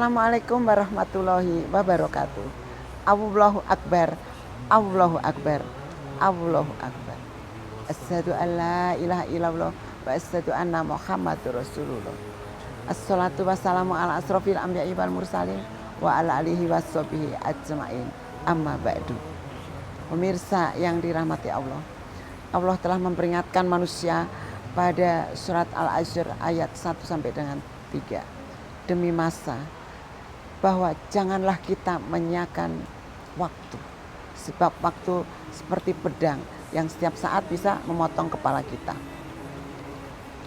Assalamualaikum warahmatullahi wabarakatuh. Allahu Akbar, Allahu Akbar, Allahu Akbar. Asyhadu an la ilaha illallah wa asyhadu anna Muhammadur Rasulullah. Assalatu wassalamu ala asrofil anbiya'i wal mursalin wa ala alihi washabihi ajmain. Amma ba'du. Pemirsa yang dirahmati Allah, Allah telah memperingatkan manusia pada surat Al-Asr ayat 1 sampai dengan 3 demi masa, bahwa janganlah kita menyiakan waktu, sebab waktu seperti pedang yang setiap saat bisa memotong kepala kita.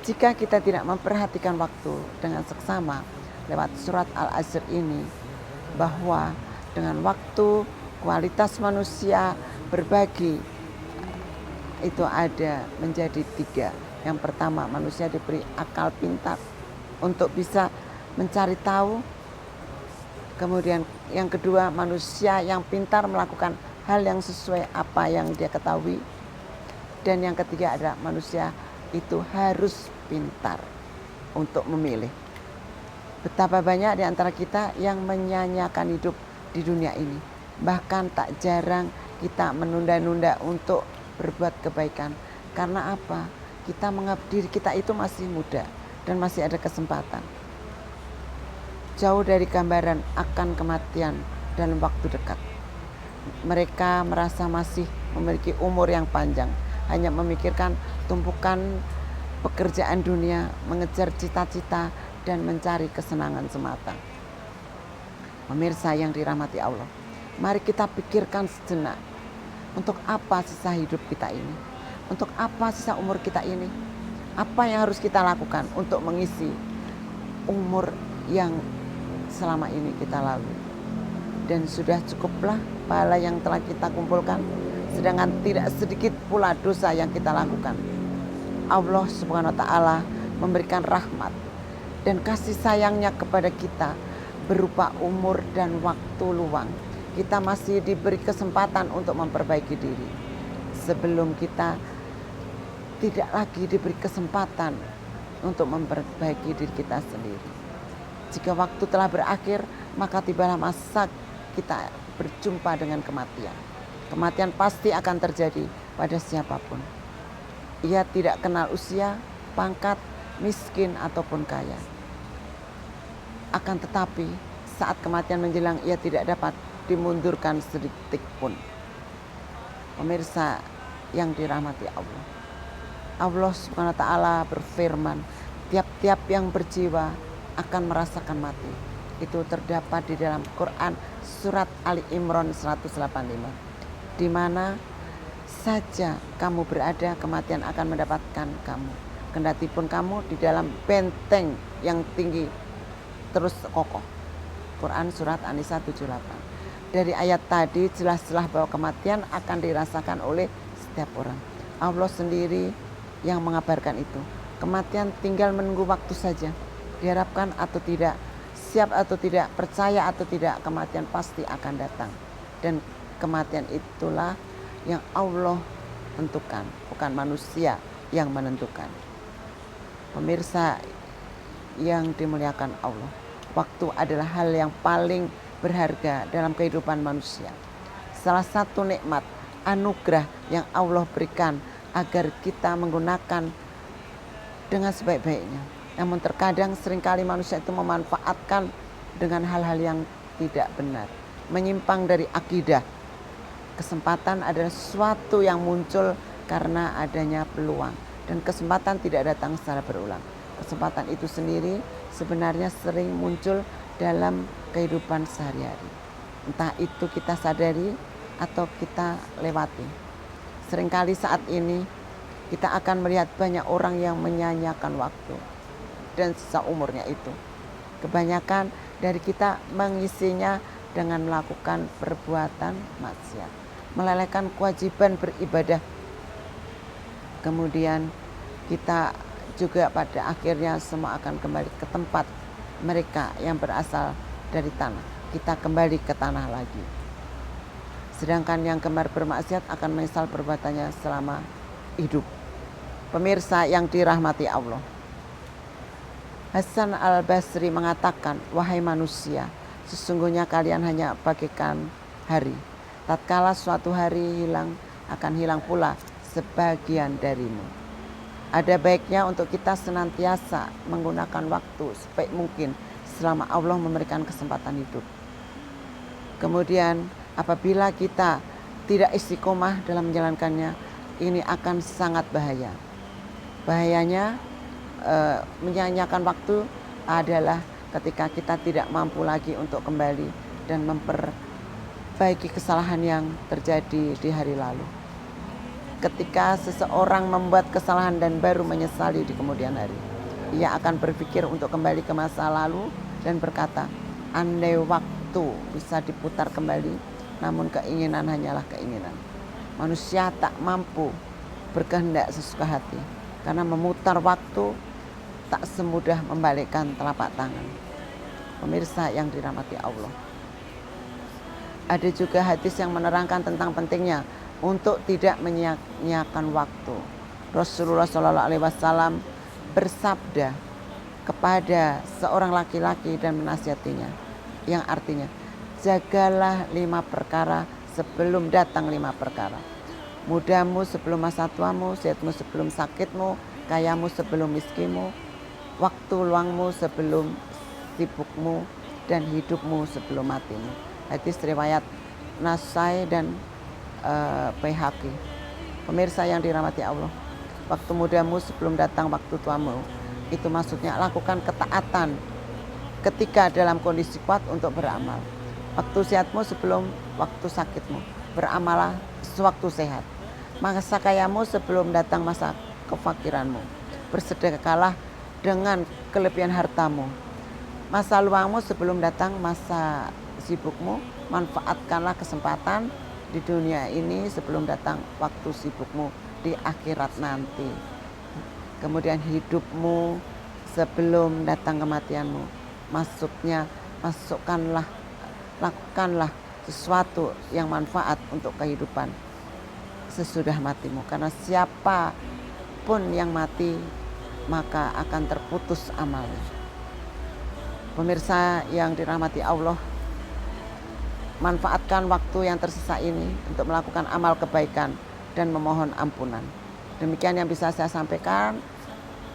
Jika kita tidak memperhatikan waktu dengan seksama lewat surat Al-Asr ini, bahwa dengan waktu kualitas manusia berbagi itu ada menjadi 3. Yang pertama, manusia diberi akal pintar untuk bisa mencari tahu. Kemudian yang kedua, manusia yang pintar melakukan hal yang sesuai apa yang dia ketahui. Dan yang ketiga adalah manusia itu harus pintar untuk memilih. Betapa banyak di antara kita yang menyanyiakan hidup di dunia ini. Bahkan tak jarang kita menunda-nunda untuk berbuat kebaikan. Karena apa? Kita menganggap diri kita itu masih muda dan masih ada kesempatan. Jauh dari gambaran akan kematian dalam waktu dekat. Mereka merasa masih memiliki umur yang panjang, hanya memikirkan tumpukan pekerjaan dunia, mengejar cita-cita dan mencari kesenangan semata. Pemirsa yang dirahmati Allah, mari kita pikirkan sejenak, untuk apa sisa hidup kita ini? Untuk apa sisa umur kita ini? Apa yang harus kita lakukan untuk mengisi umur yang selama ini kita lalui? Dan sudah cukuplah pahala yang telah kita kumpulkan, sedangkan tidak sedikit pula dosa yang kita lakukan. Allah Subhanahu wa Ta'ala memberikan rahmat dan kasih sayangnya kepada kita berupa umur dan waktu luang. Kita masih diberi kesempatan untuk memperbaiki diri sebelum kita tidak lagi diberi kesempatan untuk memperbaiki diri kita sendiri. Jika waktu telah berakhir, maka tibalah masa kita berjumpa dengan kematian. Kematian pasti akan terjadi pada siapapun. Ia tidak kenal usia, pangkat, miskin ataupun kaya. Akan tetapi saat kematian menjelang, ia tidak dapat dimundurkan sedetik pun. Pemirsa yang dirahmati Allah, Allah Subhanahu wa Ta'ala berfirman, tiap-tiap yang berjiwa akan merasakan mati. Itu terdapat di dalam Quran surat Ali Imran 185. Di mana saja kamu berada, kematian akan mendapatkan kamu. Kendati pun kamu di dalam benteng yang tinggi terus kokoh. Quran surat An-Nisa 78. Dari ayat tadi jelas-jelas bahwa kematian akan dirasakan oleh setiap orang. Allah sendiri yang mengabarkan itu. Kematian tinggal menunggu waktu saja. Diharapkan atau tidak, siap atau tidak, percaya atau tidak, kematian pasti akan datang. Dan kematian itulah yang Allah tentukan, bukan manusia yang menentukan. Pemirsa yang dimuliakan Allah, waktu adalah hal yang paling berharga dalam kehidupan manusia. Salah satu nikmat, anugerah yang Allah berikan agar kita menggunakan dengan sebaik-baiknya. Namun terkadang seringkali manusia itu memanfaatkan dengan hal-hal yang tidak benar, menyimpang dari akidah. Kesempatan adalah sesuatu yang muncul karena adanya peluang, dan kesempatan tidak datang secara berulang. Kesempatan itu sendiri sebenarnya sering muncul dalam kehidupan sehari-hari. Entah itu kita sadari atau kita lewati. Seringkali saat ini kita akan melihat banyak orang yang menyanyiakan waktu dan sisa umurnya itu. Kebanyakan dari kita mengisinya dengan melakukan perbuatan maksiat, melalaikan kewajiban beribadah. Kemudian kita juga pada akhirnya semua akan kembali ke tempat mereka yang berasal dari tanah. Kita kembali ke tanah lagi. Sedangkan yang gemar bermaksiat akan menyesal perbuatannya selama hidup. Pemirsa yang dirahmati Allah, Hasan al-Basri mengatakan, wahai manusia, sesungguhnya kalian hanya bagaikan hari. Tatkala suatu hari hilang, akan hilang pula sebagian darimu. Ada baiknya untuk kita senantiasa menggunakan waktu sebaik mungkin selama Allah memberikan kesempatan hidup. Kemudian apabila kita tidak istiqomah dalam menjalankannya, ini akan sangat bahaya. Bahayanya menyanyiakan waktu adalah ketika kita tidak mampu lagi untuk kembali dan memperbaiki kesalahan yang terjadi di hari lalu. Ketika seseorang membuat kesalahan dan baru menyesali di kemudian hari, ia akan berpikir untuk kembali ke masa lalu dan berkata, andai waktu bisa diputar kembali, namun keinginan hanyalah keinginan. Manusia tak mampu berkehendak sesuka hati, karena memutar waktu tak semudah membalikkan telapak tangan. Pemirsa yang dirahmati Allah, ada juga hadis yang menerangkan tentang pentingnya untuk tidak menyia-nyiakan waktu. Rasulullah SAW bersabda kepada seorang laki-laki dan menasihatinya, yang artinya, jagalah 5 perkara sebelum datang 5 perkara. Mudamu sebelum masa tuamu, sehatmu sebelum sakitmu, kayamu sebelum miskinmu, waktu luangmu sebelum sibukmu, dan hidupmu sebelum matimu. Hadis riwayat Nasai dan Baihaqi. Pemirsa yang dirahmati Allah, waktu mudamu sebelum datang waktu tuamu, itu maksudnya lakukan ketaatan ketika dalam kondisi kuat untuk beramal. Waktu sehatmu sebelum waktu sakitmu, beramalah sewaktu sehat. Masa kayamu sebelum datang masa kefakiranmu, bersedekahlah dengan kelebihan hartamu. Masa luangmu sebelum datang masa sibukmu, manfaatkanlah kesempatan di dunia ini sebelum datang waktu sibukmu di akhirat nanti. Kemudian hidupmu sebelum datang kematianmu, maksudnya lakukanlah sesuatu yang manfaat untuk kehidupan sesudah matimu, karena siapapun yang mati maka akan terputus amalnya. Pemirsa yang dirahmati Allah, manfaatkan waktu yang tersisa ini untuk melakukan amal kebaikan dan memohon ampunan. Demikian yang bisa saya sampaikan.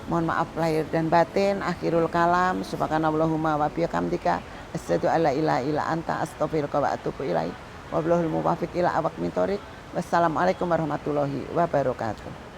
Mohon maaf lahir dan batin. Akhirul kalam. Subhanallahumma wa bihamdika asyhadu alla ilaha illa anta astaghfiruka wa atubu ilaik. Wallahul muwaffiq ila aqwamit thoriq. Wassalamualaikum warahmatullahi wabarakatuh.